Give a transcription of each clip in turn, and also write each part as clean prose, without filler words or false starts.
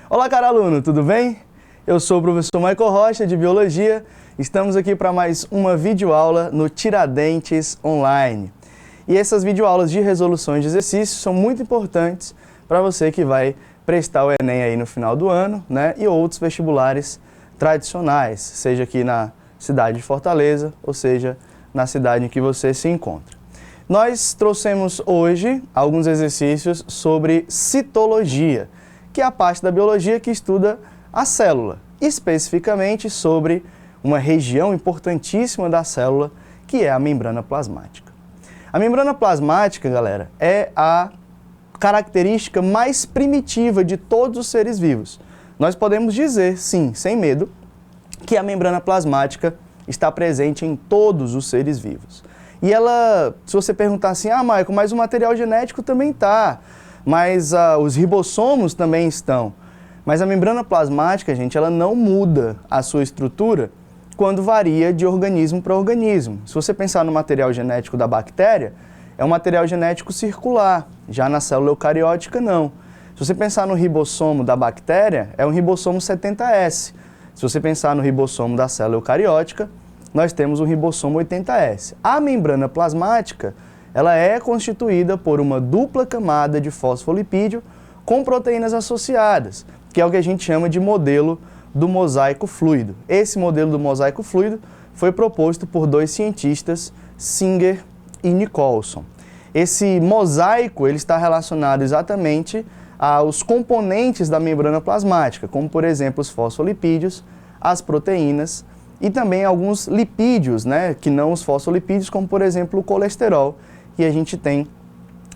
Olá, caro aluno, tudo bem? Eu sou o professor Michael Rocha, de Biologia. Estamos aqui para mais uma videoaula no Tiradentes Online. E essas videoaulas de resoluções de exercícios são muito importantes para você que vai prestar o Enem aí no final do ano, né? E outros vestibulares tradicionais, seja aqui na cidade de Fortaleza, ou seja, na cidade em que você se encontra. Nós trouxemos hoje alguns exercícios sobre citologia, que é a parte da biologia que estuda a célula, especificamente sobre uma região importantíssima da célula, que é a membrana plasmática. A membrana plasmática, galera, é a característica mais primitiva de todos os seres vivos. Nós podemos dizer, sim, sem medo, que a membrana plasmática está presente em todos os seres vivos. E ela, se você perguntar assim, Michael, mas o material genético também está, mas os ribossomos também estão. Mas a membrana plasmática, gente, ela não muda a sua estrutura quando varia de organismo para organismo. Se você pensar no material genético da bactéria, é um material genético circular, já na célula eucariótica não. Se você pensar no ribossomo da bactéria, é um ribossomo 70S. Se você pensar no ribossomo da célula eucariótica, nós temos o ribossomo 80S. A membrana plasmática, ela é constituída por uma dupla camada de fosfolipídio com proteínas associadas, que é o que a gente chama de modelo do mosaico fluido. Esse modelo do mosaico fluido foi proposto por dois cientistas, Singer e Nicholson. Esse mosaico ele está relacionado exatamente aos componentes da membrana plasmática, como por exemplo os fosfolipídios, as proteínas e também alguns lipídios, né, que não os fosfolipídios, como por exemplo o colesterol, que a gente tem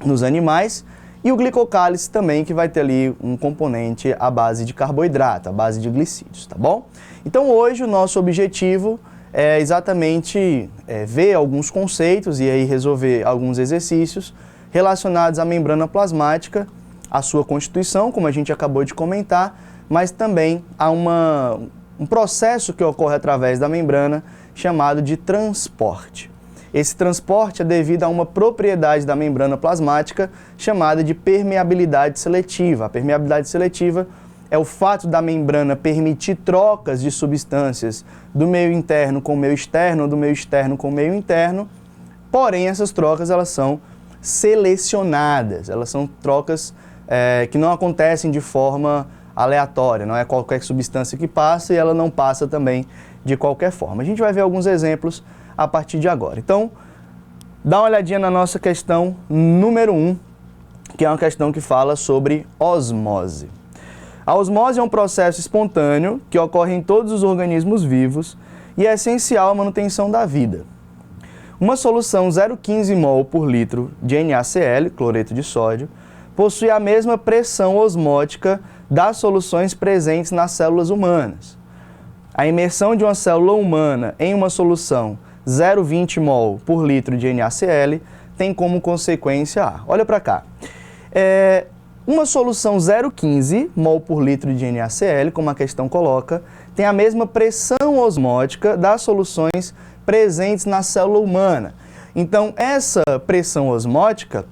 nos animais, e o glicocálice também, que vai ter ali um componente à base de carboidrato, à base de glicídios, tá bom? Então hoje o nosso objetivo é exatamente ver alguns conceitos e aí resolver alguns exercícios relacionados à membrana plasmática, à sua constituição, como a gente acabou de comentar, mas também a um processo que ocorre através da membrana chamado de transporte. Esse transporte é devido a uma propriedade da membrana plasmática chamada de permeabilidade seletiva. A permeabilidade seletiva é o fato da membrana permitir trocas de substâncias do meio interno com o meio externo, ou do meio externo com o meio interno, porém essas trocas elas são selecionadas, elas são trocas que não acontecem de forma aleatória, não é qualquer substância que passa e ela não passa também de qualquer forma. A gente vai ver alguns exemplos a partir de agora. Então, dá uma olhadinha na nossa questão número 1, que é uma questão que fala sobre osmose. A osmose é um processo espontâneo que ocorre em todos os organismos vivos e é essencial à manutenção da vida. Uma solução 0,15 mol por litro de NaCl, cloreto de sódio, possui a mesma pressão osmótica das soluções presentes nas células humanas. A imersão de uma célula humana em uma solução 0,20 mol por litro de NaCl tem como consequência olha para cá, uma solução 0,15 mol por litro de NaCl, como a questão coloca, tem a mesma pressão osmótica das soluções presentes na célula humana. Então, essa pressão osmótica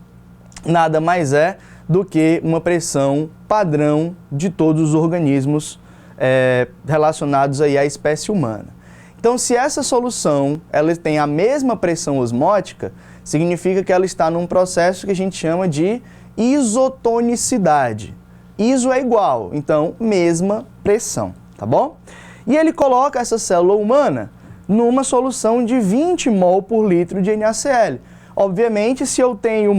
nada mais é do que uma pressão padrão de todos os organismos relacionados aí à espécie humana. Então, se essa solução ela tem a mesma pressão osmótica, significa que ela está num processo que a gente chama de isotonicidade. Iso é igual, então, mesma pressão, tá bom? E ele coloca essa célula humana numa solução de 20 mol por litro de NaCl. Obviamente, se eu tenho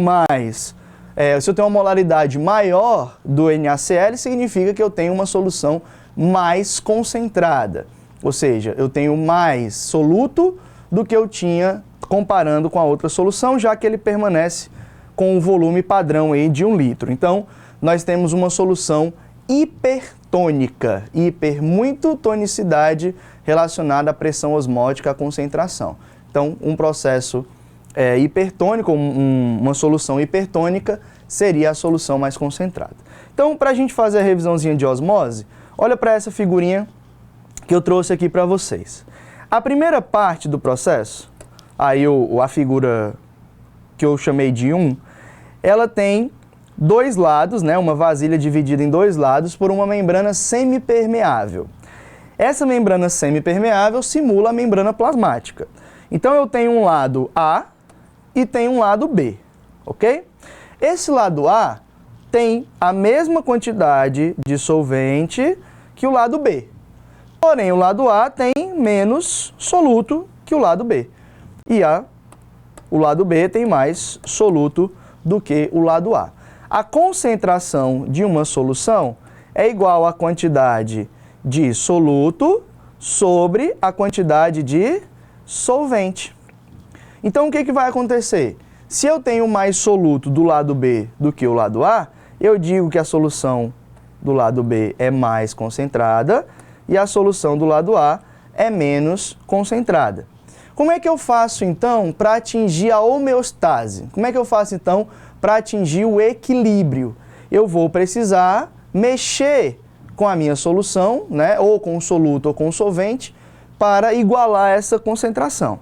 se eu tenho uma molaridade maior do NaCl, significa que eu tenho uma solução mais concentrada. Ou seja, eu tenho mais soluto do que eu tinha comparando com a outra solução, já que ele permanece com o volume padrão aí de 1 litro. Então, nós temos uma solução hipertônica, muito tonicidade relacionada à pressão osmótica, à concentração. Então, um processo hipertônico, uma solução hipertônica, seria a solução mais concentrada. Então, para a gente fazer a revisãozinha de osmose, olha para essa figurinha que eu trouxe aqui para vocês. A primeira parte do processo, aí a figura que eu chamei de 1, ela tem dois lados, né, uma vasilha dividida em dois lados por uma membrana semipermeável. Essa membrana semipermeável simula a membrana plasmática. Então eu tenho um lado A e tenho um lado B, ok? Esse lado A tem a mesma quantidade de solvente que o lado B. Porém, o lado A tem menos soluto que o lado B. E o lado B tem mais soluto do que o lado A. A concentração de uma solução é igual à quantidade de soluto sobre a quantidade de solvente. Então, o que vai acontecer? Se eu tenho mais soluto do lado B do que o lado A, eu digo que a solução do lado B é mais concentrada e a solução do lado A é menos concentrada. Como é que eu faço, então, para atingir a homeostase? Como é que eu faço, então, para atingir o equilíbrio? Eu vou precisar mexer com a minha solução, né, ou com o soluto ou com o solvente, para igualar essa concentração.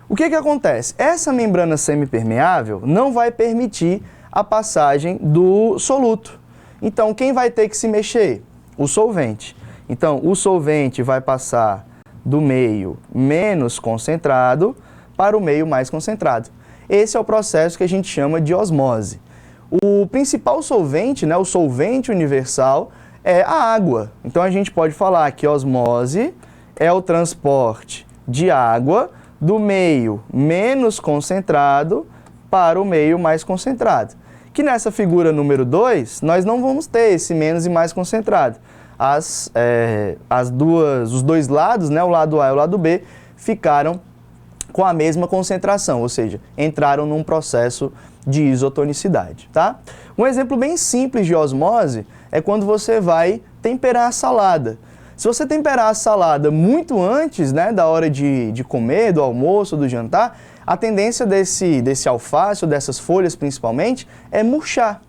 O que acontece? Essa membrana semipermeável não vai permitir a passagem do soluto. Então, quem vai ter que se mexer? O solvente. Então, o solvente vai passar do meio menos concentrado para o meio mais concentrado. Esse é o processo que a gente chama de osmose. O principal solvente, né, o solvente universal, é a água. Então, a gente pode falar que osmose é o transporte de água do meio menos concentrado para o meio mais concentrado. Que nessa figura número 2, nós não vamos ter esse menos e mais concentrado. Os dois lados, né, o lado A e o lado B, ficaram com a mesma concentração, ou seja, entraram num processo de isotonicidade, tá? Um exemplo bem simples de osmose é quando você vai temperar a salada. Se você temperar a salada muito antes, né, da hora de comer, do almoço, do jantar, a tendência desse alface, ou dessas folhas principalmente, é murchar.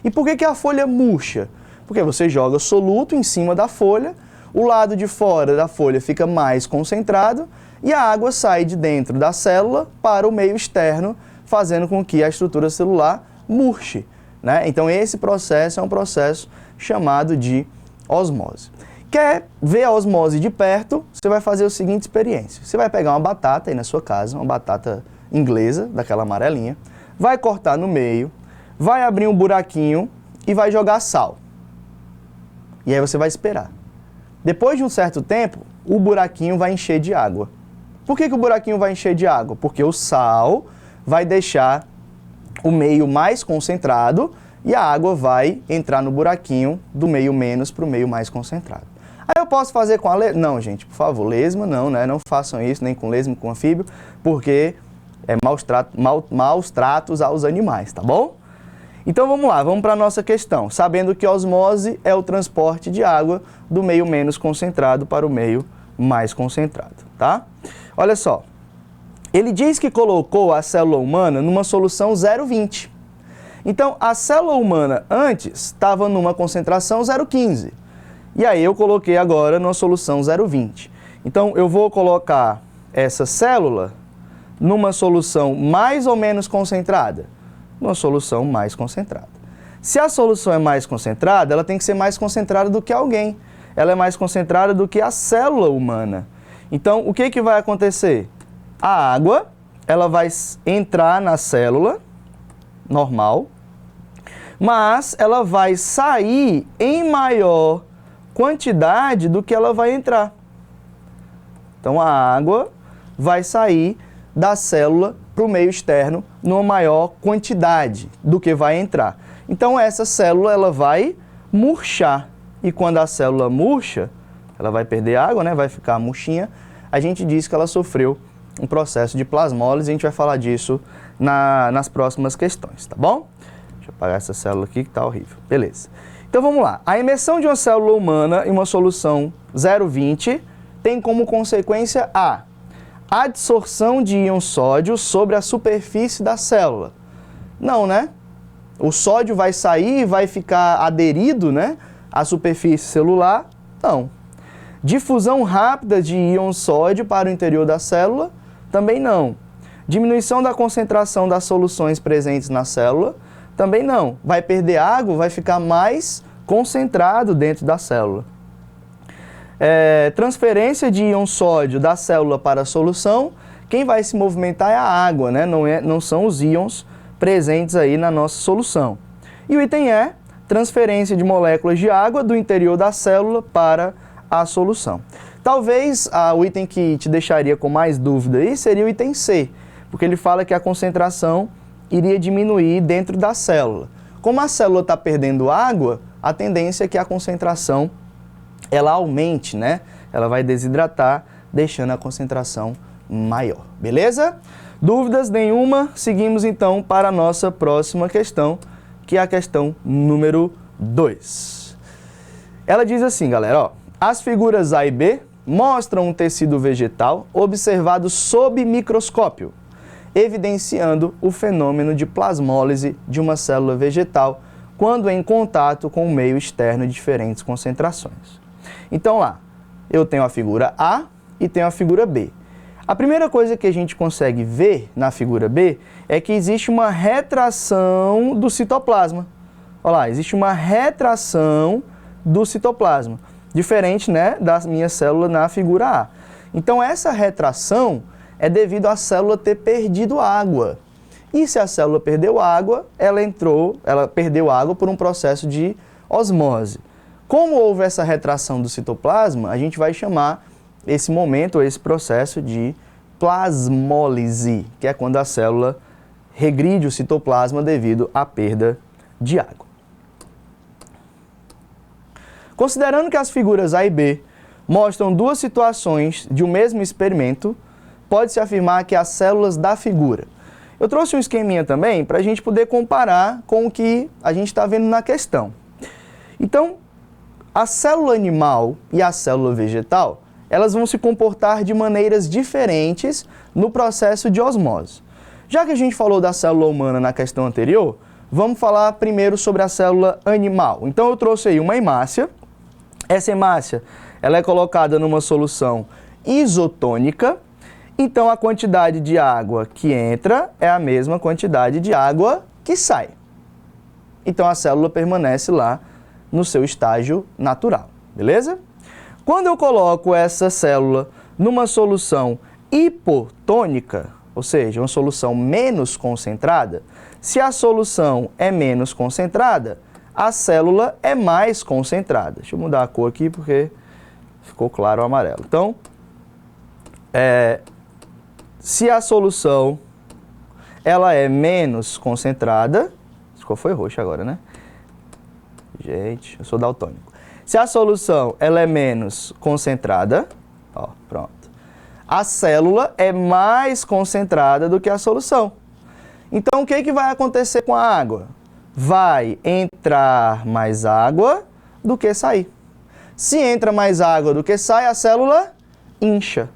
E por que a folha murcha? Porque você joga soluto em cima da folha, o lado de fora da folha fica mais concentrado e a água sai de dentro da célula para o meio externo, fazendo com que a estrutura celular murche, né? Então esse processo é um processo chamado de osmose. Quer ver a osmose de perto? Você vai fazer a seguinte experiência. Você vai pegar uma batata aí na sua casa, uma batata inglesa, daquela amarelinha, vai cortar no meio, vai abrir um buraquinho e vai jogar sal. E aí você vai esperar. Depois de um certo tempo, o buraquinho vai encher de água. Por que o buraquinho vai encher de água? Porque o sal vai deixar o meio mais concentrado e a água vai entrar no buraquinho do meio menos para o meio mais concentrado. Aí eu posso fazer com a lesma? Não, gente, por favor, lesma não, né? Não façam isso, nem com lesma, com anfíbio, porque é maus tratos aos animais, tá bom? Então vamos lá, vamos para a nossa questão. Sabendo que osmose é o transporte de água do meio menos concentrado para o meio mais concentrado, tá? Olha só, ele diz que colocou a célula humana numa solução 0,20. Então, a célula humana antes estava numa concentração 0,15. E aí eu coloquei agora numa solução 0,20. Então, eu vou colocar essa célula numa solução mais ou menos concentrada? Numa solução mais concentrada. Se a solução é mais concentrada, ela tem que ser mais concentrada do que alguém. Ela é mais concentrada do que a célula humana. Então, o que vai acontecer? A água, ela vai entrar na célula normal, mas ela vai sair em maior quantidade do que ela vai entrar. Então, a água vai sair da célula para o meio externo numa maior quantidade do que vai entrar. Então, essa célula ela vai murchar. E quando a célula murcha, ela vai perder água, né? Vai ficar murchinha. A gente diz que ela sofreu um processo de plasmólise. A gente vai falar disso nas próximas questões, tá bom? Deixa eu apagar essa célula aqui que tá horrível. Beleza. Então, vamos lá. A imersão de uma célula humana em uma solução 0,20 tem como consequência a adsorção de íon sódio sobre a superfície da célula. Não, né? O sódio vai sair e vai ficar aderido, né, à superfície celular? Não. Difusão rápida de íon sódio para o interior da célula? Também não. Diminuição da concentração das soluções presentes na célula? Também não. Vai perder água, vai ficar mais concentrado dentro da célula. Transferência de íon sódio da célula para a solução, quem vai se movimentar é a água, né? Não são os íons presentes aí na nossa solução. E o item E, transferência de moléculas de água do interior da célula para a solução. Talvez o item que te deixaria com mais dúvida aí seria o item C, porque ele fala que a concentração iria diminuir dentro da célula. Como a célula está perdendo água, a tendência é que a concentração ela aumente, né? Ela vai desidratar, deixando a concentração maior. Beleza? Dúvidas nenhuma? Seguimos então para a nossa próxima questão, que é a questão número 2. Ela diz assim, galera, ó, as figuras A e B mostram um tecido vegetal observado sob microscópio, evidenciando o fenômeno de plasmólise de uma célula vegetal quando em contato com o meio externo de diferentes concentrações. Então lá, eu tenho a figura A e tenho a figura B. A primeira coisa que a gente consegue ver na figura B é que existe uma retração do citoplasma. Olha lá, existe uma retração do citoplasma, diferente, né, da minha célula na figura A. Então essa retração é devido à célula ter perdido água. E se a célula perdeu água, ela perdeu água por um processo de osmose. Como houve essa retração do citoplasma, a gente vai chamar esse momento, esse processo de plasmólise, que é quando a célula regride o citoplasma devido à perda de água. Considerando que as figuras A e B mostram duas situações de um mesmo experimento, pode-se afirmar que as células da figura. Eu trouxe um esqueminha também para a gente poder comparar com o que a gente está vendo na questão. Então, a célula animal e a célula vegetal, elas vão se comportar de maneiras diferentes no processo de osmose. Já que a gente falou da célula humana na questão anterior, vamos falar primeiro sobre a célula animal. Então eu trouxe aí uma hemácia. Essa hemácia, ela é colocada numa solução isotônica. Então a quantidade de água que entra é a mesma quantidade de água que sai. Então a célula permanece lá no seu estágio natural, beleza? Quando eu coloco essa célula numa solução hipotônica, ou seja, uma solução menos concentrada, se a solução é menos concentrada, a célula é mais concentrada. Deixa eu mudar a cor aqui porque ficou claro o amarelo. Então, se a solução ela é menos concentrada, essa cor foi roxa agora, né? Gente, eu sou daltônico. Se a solução ela é menos concentrada, ó, pronto. A célula é mais concentrada do que a solução. Então, o que vai acontecer com a água? Vai entrar mais água do que sair. Se entra mais água do que sai, a célula incha.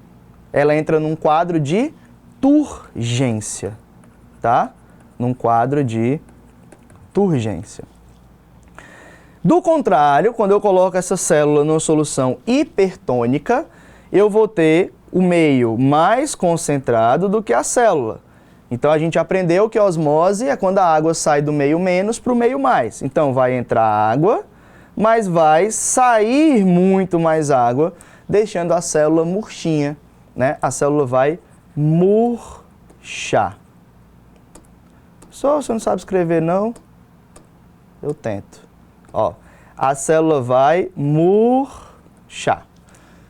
Ela entra num quadro de turgência, tá? Num quadro de turgência. Do contrário, quando eu coloco essa célula numa solução hipertônica, eu vou ter o meio mais concentrado do que a célula. Então a gente aprendeu que a osmose é quando a água sai do meio menos para o meio mais. Então vai entrar água, mas vai sair muito mais água, deixando a célula murchinha, né? A célula vai murchar. Só você não sabe escrever não? Eu tento. Ó, a célula vai murchar,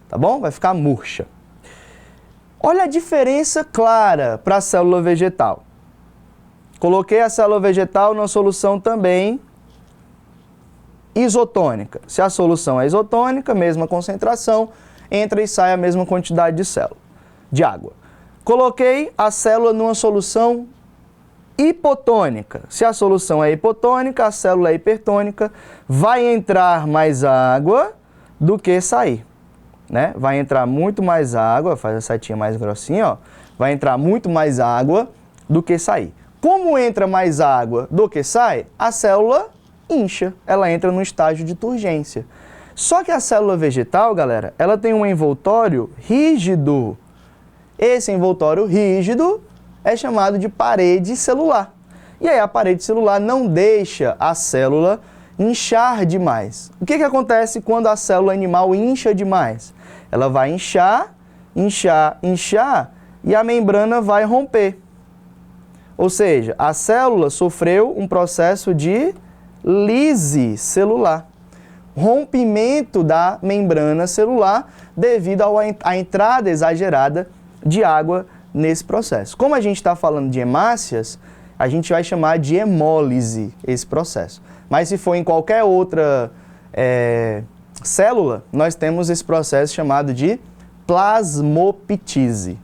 tá bom? Vai ficar murcha. Olha a diferença clara para a célula vegetal. Coloquei a célula vegetal numa solução também isotônica. Se a solução é isotônica, mesma concentração, entra e sai a mesma quantidade de água. Coloquei a célula numa solução hipotônica. Se a solução é hipotônica, a célula é hipertônica, vai entrar mais água do que sair, né? Vai entrar muito mais água, faz a setinha mais grossinha, ó. Vai entrar muito mais água do que sair. Como entra mais água do que sai, a célula incha, ela entra no estágio de turgência. Só que a célula vegetal, galera, ela tem um envoltório rígido. Esse envoltório rígido é chamado de parede celular. E aí a parede celular não deixa a célula inchar demais. O que acontece quando a célula animal incha demais? Ela vai inchar, inchar, inchar e a membrana vai romper. Ou seja, a célula sofreu um processo de lise celular. Rompimento da membrana celular devido à entrada exagerada de água nesse processo. Como a gente está falando de hemácias, a gente vai chamar de hemólise esse processo. Mas se for em qualquer outra célula, nós temos esse processo chamado de plasmoptise.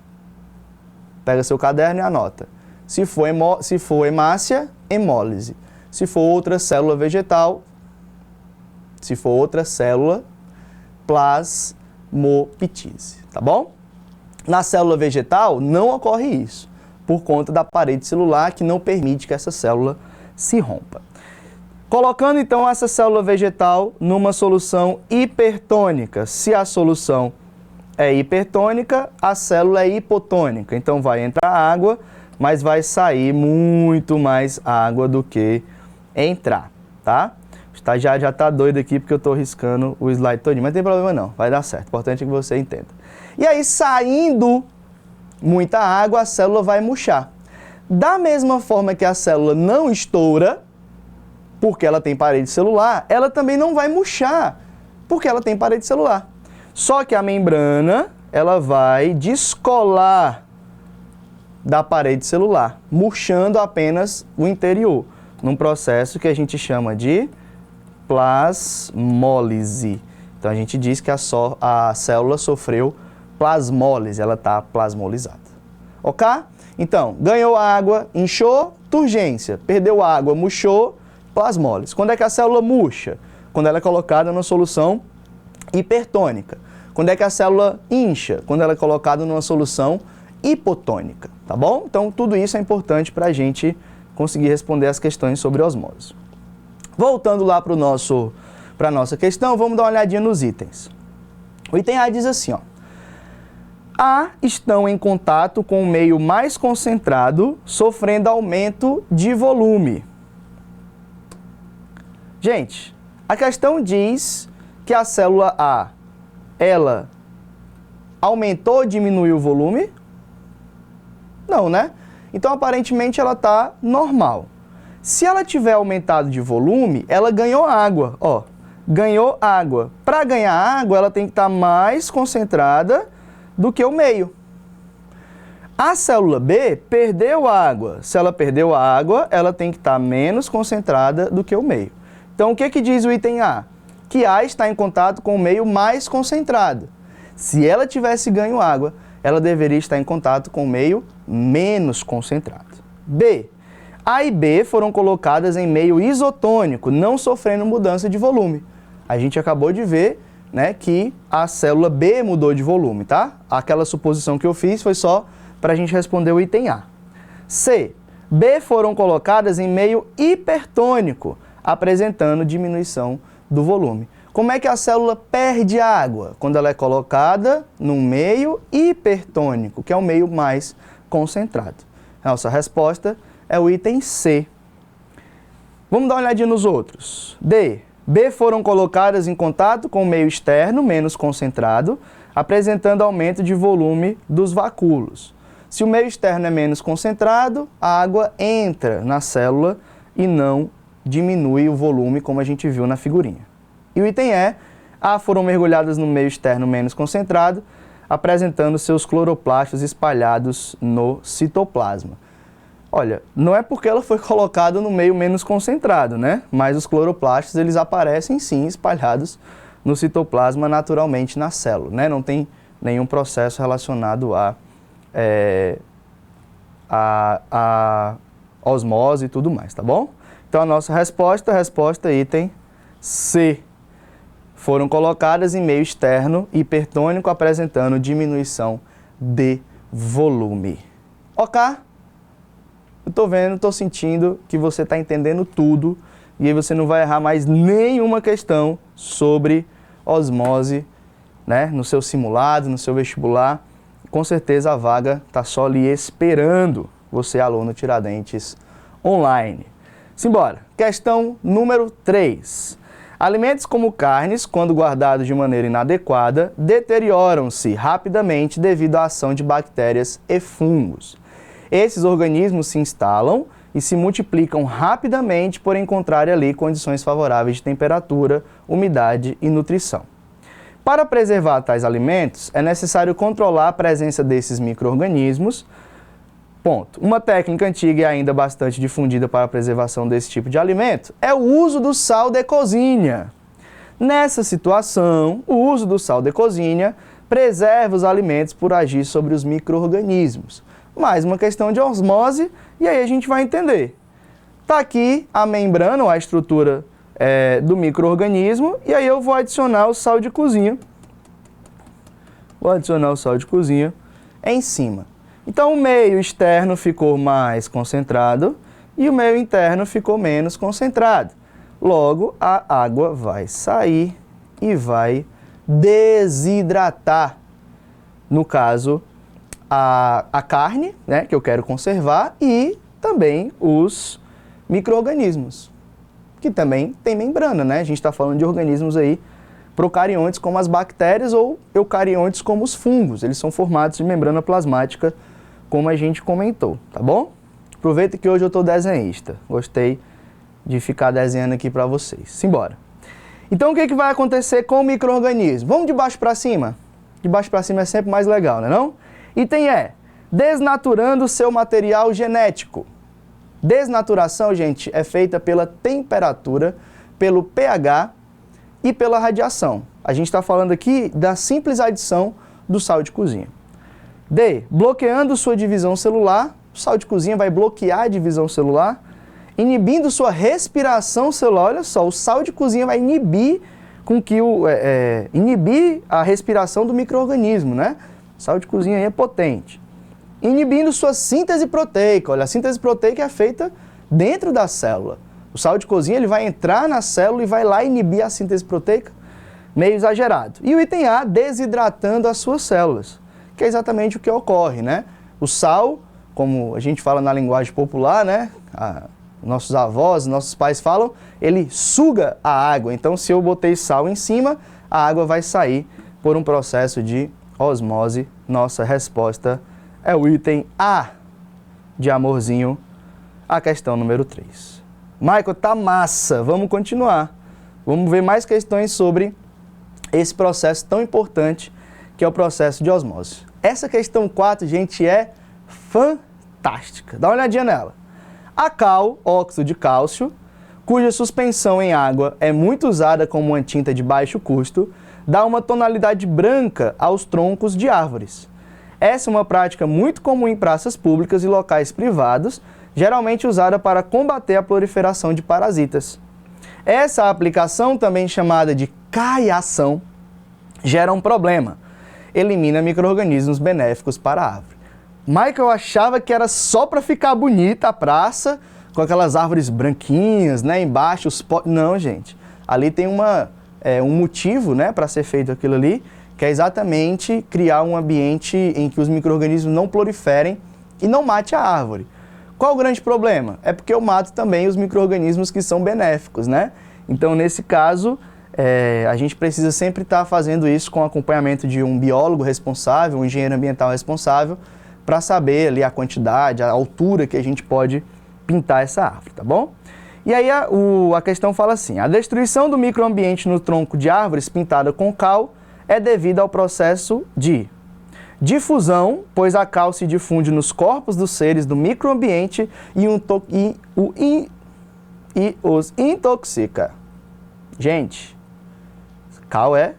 Pega seu caderno e anota. Se for hemácia, hemólise. Se for outra célula vegetal, plasmoptise, tá bom? Na célula vegetal não ocorre isso, por conta da parede celular que não permite que essa célula se rompa. Colocando então essa célula vegetal numa solução hipertônica, se a solução é hipertônica, a célula é hipotônica, então vai entrar água, mas vai sair muito mais água do que entrar, tá? O estagiário já está doido aqui porque eu estou riscando o slide todinho, mas não tem problema não, vai dar certo, o importante é que você entenda. E aí, saindo muita água, a célula vai murchar. Da mesma forma que a célula não estoura, porque ela tem parede celular, ela também não vai murchar, porque ela tem parede celular. Só que a membrana, ela vai descolar da parede celular, murchando apenas o interior, num processo que a gente chama de plasmólise. Então a gente diz que a célula sofreu plasmólise, ela está plasmolizada. Ok? Então, ganhou água, inchou, turgência. Perdeu água, murchou, plasmólise. Quando é que a célula murcha? Quando ela é colocada numa solução hipertônica. Quando é que a célula incha? Quando ela é colocada numa solução hipotônica, tá bom? Então, tudo isso é importante para a gente conseguir responder as questões sobre osmose. Voltando lá para a nossa questão, vamos dar uma olhadinha nos itens. O item A diz assim, ó. A estão em contato com o meio mais concentrado, sofrendo aumento de volume. Gente, a questão diz que a célula A, ela aumentou ou diminuiu o volume? Não, né? Então, aparentemente, ela está normal. Se ela tiver aumentado de volume, ela ganhou água, ó. Ganhou água. Para ganhar água, ela tem que estar mais concentrada do que o meio. A célula B perdeu água. Se ela perdeu água, ela tem que estar menos concentrada do que o meio. Então, o que diz o item A? Que A está em contato com o meio mais concentrado. Se ela tivesse ganho água, ela deveria estar em contato com o meio menos concentrado. B. A e B foram colocadas em meio isotônico, não sofrendo mudança de volume. A gente acabou de ver, né, que a célula B mudou de volume, tá? Aquela suposição que eu fiz foi só para a gente responder o item A. C. B foram colocadas em meio hipertônico, apresentando diminuição do volume. Como é que a célula perde água? Quando ela é colocada num meio hipertônico, que é o meio mais concentrado. Nossa resposta é o item C. Vamos dar uma olhadinha nos outros. D. B foram colocadas em contato com o meio externo, menos concentrado, apresentando aumento de volume dos vacúolos. Se o meio externo é menos concentrado, a água entra na célula e não diminui o volume, como a gente viu na figurinha. E o item E. A foram mergulhadas no meio externo menos concentrado, apresentando seus cloroplastos espalhados no citoplasma. Olha, não é porque ela foi colocada no meio menos concentrado, né? Mas os cloroplastos, eles aparecem sim espalhados no citoplasma naturalmente na célula, né? Não tem nenhum processo relacionado a osmose e tudo mais, tá bom? Então a nossa resposta item C. Foram colocadas em meio externo hipertônico, apresentando diminuição de volume. Ok? Eu tô vendo, tô sentindo que você está entendendo tudo e aí você não vai errar mais nenhuma questão sobre osmose, né, no seu simulado, no seu vestibular. Com certeza a vaga está só ali esperando você, aluno Tiradentes online. Simbora. Questão número 3. Alimentos como carnes, quando guardados de maneira inadequada, deterioram-se rapidamente devido à ação de bactérias e fungos. Esses organismos se instalam e se multiplicam rapidamente por encontrarem ali condições favoráveis de temperatura, umidade e nutrição. Para preservar tais alimentos, é necessário controlar a presença desses micro-organismos. Ponto. Uma técnica antiga e ainda bastante difundida para a preservação desse tipo de alimento é o uso do sal de cozinha. Nessa situação, o uso do sal de cozinha preserva os alimentos por agir sobre os micro-organismos. Mais uma questão de osmose, e aí a gente vai entender. Está aqui a membrana, ou a estrutura do micro-organismo, e aí eu vou adicionar o sal de cozinha. Vou adicionar o sal de cozinha em cima. Então o meio externo ficou mais concentrado e o meio interno ficou menos concentrado. Logo, a água vai sair e vai desidratar. No caso, a carne, né, que eu quero conservar, e também os micro-organismos, que também tem membrana, né? A gente está falando de organismos aí procariontes como as bactérias ou eucariontes como os fungos. Eles são formados de membrana plasmática, como a gente comentou, tá bom? Aproveita que hoje eu estou desenhista. Gostei de ficar desenhando aqui para vocês. Simbora. Então, o que vai acontecer com o micro-organismo? Vamos de baixo para cima? De baixo para cima é sempre mais legal, não? Item desnaturando seu material genético. Desnaturação, gente, é feita pela temperatura, pelo pH e pela radiação. A gente está falando aqui da simples adição do sal de cozinha. D. Bloqueando sua divisão celular. O sal de cozinha vai bloquear a divisão celular, inibindo sua respiração celular. Olha só, o sal de cozinha vai inibir a respiração do micro-organismo, né? O sal de cozinha aí é potente. Inibindo sua síntese proteica. Olha, a síntese proteica é feita dentro da célula. O sal de cozinha ele vai entrar na célula e vai lá inibir a síntese proteica. Meio exagerado. E o item A, desidratando as suas células, que é exatamente o que ocorre, né? O sal, como a gente fala na linguagem popular, né? Nossos avós, nossos pais falam, ele suga a água. Então, se eu botei sal em cima, a água vai sair por um processo de osmose. Nossa resposta é o item A de amorzinho, a questão número 3. Michael, tá massa. Vamos continuar. Vamos ver mais questões sobre esse processo tão importante que é o processo de osmose. Essa questão 4, gente, é fantástica. Dá uma olhadinha nela. A cal, óxido de cálcio, cuja suspensão em água é muito usada como uma tinta de baixo custo, dá uma tonalidade branca aos troncos de árvores. Essa é uma prática muito comum em praças públicas e locais privados, geralmente usada para combater a proliferação de parasitas. Essa aplicação, também chamada de caiação, gera um problema. Elimina micro-organismos benéficos para a árvore. Michael achava que era só para ficar bonita a praça, com aquelas árvores branquinhas, né, embaixo, os potes. Não, gente. Ali tem um motivo, né, para ser feito aquilo ali, que é exatamente criar um ambiente em que os micro-organismos não proliferem e não mate a árvore. Qual o grande problema? É porque eu mato também os micro-organismos que são benéficos, né? Então, nesse caso, a gente precisa sempre estar fazendo isso com acompanhamento de um biólogo responsável, um engenheiro ambiental responsável, para saber ali a quantidade, a altura que a gente pode pintar essa árvore, tá bom? E aí a questão fala assim: a destruição do microambiente no tronco de árvores pintada com cal é devido ao processo de difusão, pois a cal se difunde nos corpos dos seres do microambiente e os intoxica. Gente, cal é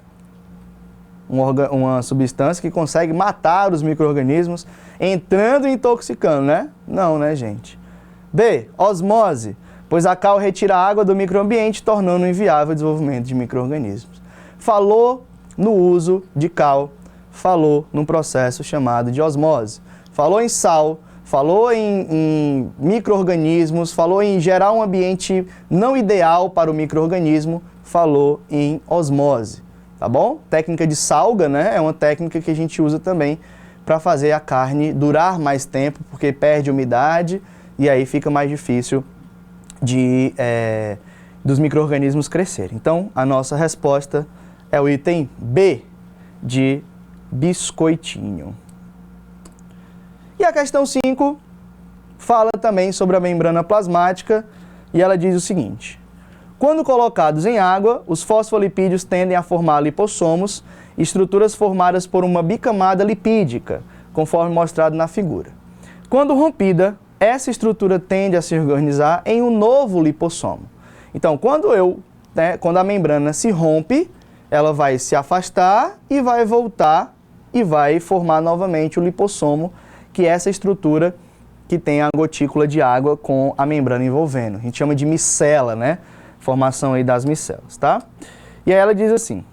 uma substância que consegue matar os micro-organismos entrando e intoxicando, né? Não, né, gente? B. Osmose, pois a cal retira a água do microambiente, tornando inviável o desenvolvimento de micro-organismos. Falou no uso de cal, falou num processo chamado de osmose. Falou em sal, falou em micro-organismos, falou em gerar um ambiente não ideal para o micro-organismo, falou em osmose, tá bom? Técnica de salga, né? É uma técnica que a gente usa também para fazer a carne durar mais tempo, porque perde umidade e aí fica mais difícil dos micro-organismos crescerem. Então, a nossa resposta é o item B, de biscoitinho. E a questão 5 fala também sobre a membrana plasmática, e ela diz o seguinte: quando colocados em água, os fosfolipídios tendem a formar lipossomos, estruturas formadas por uma bicamada lipídica, conforme mostrado na figura. Quando rompida, essa estrutura tende a se organizar em um novo lipossomo. Então, quando a membrana se rompe, ela vai se afastar e vai voltar e vai formar novamente o lipossomo, que é essa estrutura que tem a gotícula de água com a membrana envolvendo. A gente chama de micela, né? Formação aí das micelas, tá? E aí ela diz assim: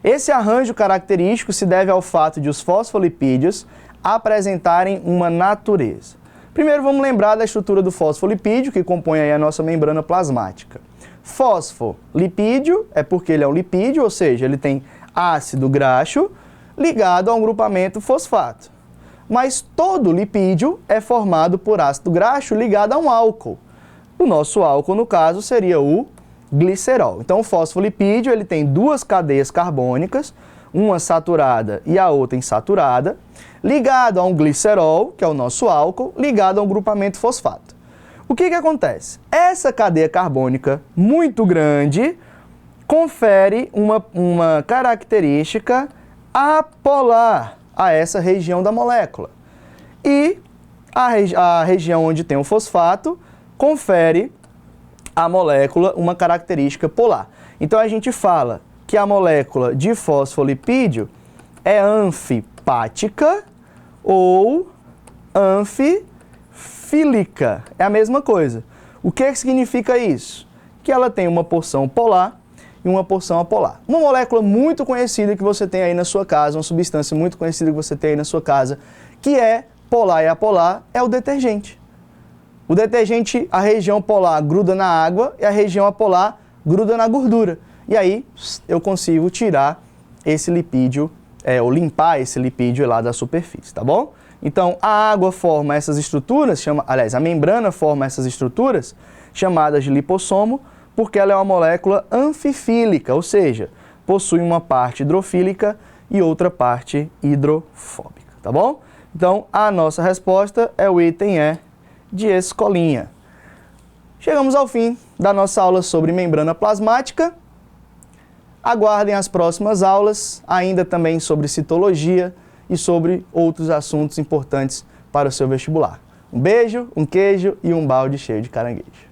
esse arranjo característico se deve ao fato de os fosfolipídios apresentarem uma natureza. Primeiro vamos lembrar da estrutura do fosfolipídio, que compõe aí a nossa membrana plasmática. Fosfolipídio é porque ele é um lipídio, ou seja, ele tem ácido graxo ligado a um grupamento fosfato. Mas todo lipídio é formado por ácido graxo ligado a um álcool. O nosso álcool, no caso, seria o glicerol. Então, o fosfolipídio ele tem duas cadeias carbônicas, uma saturada e a outra insaturada, ligado a um glicerol, que é o nosso álcool, ligado a um grupamento fosfato. O que acontece? Essa cadeia carbônica muito grande confere uma característica apolar a essa região da molécula. E a região onde tem o fosfato confere à molécula uma característica polar. Então a gente fala que a molécula de fosfolipídio é anfipática ou anfifílica. É a mesma coisa. O que significa isso? Que ela tem uma porção polar e uma porção apolar. Uma molécula muito conhecida que você tem aí na sua casa, uma substância muito conhecida que você tem aí na sua casa, que é polar e apolar, é o detergente. O detergente, a região polar gruda na água e a região apolar gruda na gordura. E aí eu consigo tirar esse lipídio, ou limpar esse lipídio lá da superfície, tá bom? Então a água forma essas estruturas, a membrana forma essas estruturas chamadas de lipossomo, porque ela é uma molécula anfifílica, ou seja, possui uma parte hidrofílica e outra parte hidrofóbica, tá bom? Então a nossa resposta é o item E, de escolinha. Chegamos ao fim da nossa aula sobre membrana plasmática. Aguardem as próximas aulas, ainda também sobre citologia e sobre outros assuntos importantes para o seu vestibular. Um beijo, um queijo e um balde cheio de caranguejo.